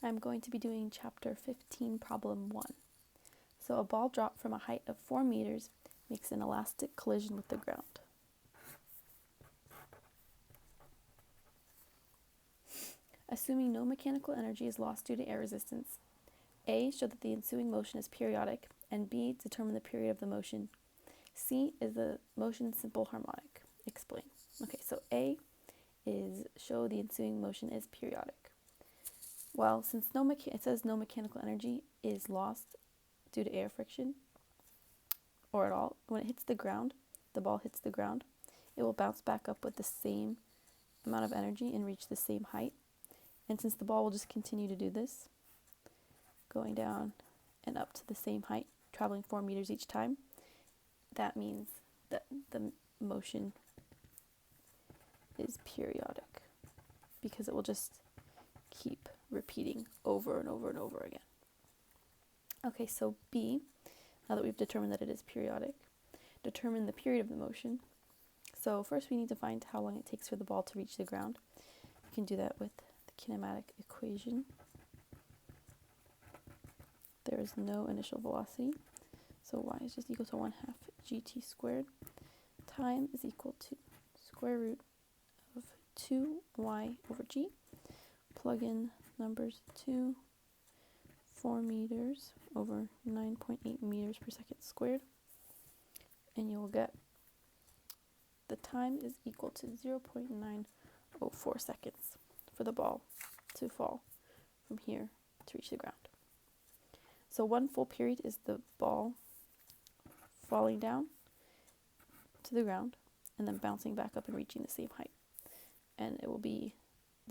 I'm going to be doing chapter 15, problem 1. So a ball dropped from a height of 4 meters makes an elastic collision with the ground. Assuming no mechanical energy is lost due to air resistance, A, show that the ensuing motion is periodic, and B, determine the period of the motion. C is the motion simple harmonic. Explain. Okay, so A is show the ensuing motion is periodic. Well, since it says no mechanical energy is lost due to air friction, or at all, when it hits the ground, the ball hits the ground, it will bounce back up with the same amount of energy and reach the same height. And since the ball will just continue to do this, going down and up to the same height, traveling 4 meters each time, that means that the motion is periodic because it will just keep repeating over and over and over again. Okay, so B, now that we've determined that it is periodic, determine the period of the motion. So first we need to find how long it takes for the ball to reach the ground. You can do that with the kinematic equation. There is no initial velocity, so y is just equal to 1/2 gt squared. Time is equal to square root of 2y over g. Plug in numbers 4 meters over 9.8 meters per second squared, and you'll get the time is equal to 0.904 seconds for the ball to fall from here to reach the ground. So 1 full period is the ball falling down to the ground and then bouncing back up and reaching the same height. And it will be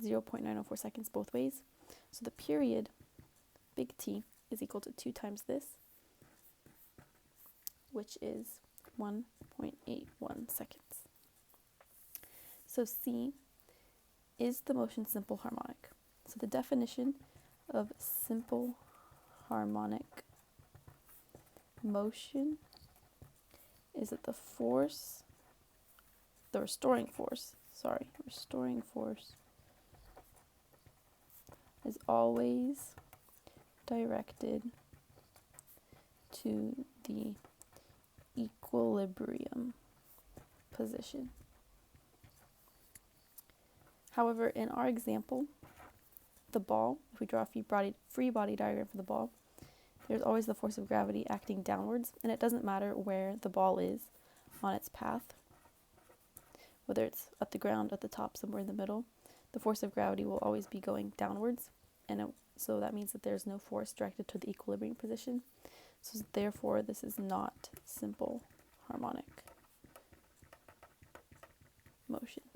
0.904 seconds both ways. So the period, big T, is equal to 2 times this, which is 1.81 seconds. So C is the motion simple harmonic. So the definition of simple harmonic motion is that the restoring force is always directed to the equilibrium position. However, in our example, the ball, if we draw a free body diagram for the ball, there's always the force of gravity acting downwards, and it doesn't matter where the ball is on its path, whether it's at the ground, at the top, somewhere in the middle, the force of gravity will always be going downwards, and so that means that there's no force directed to the equilibrium position. So therefore, this is not simple harmonic motion.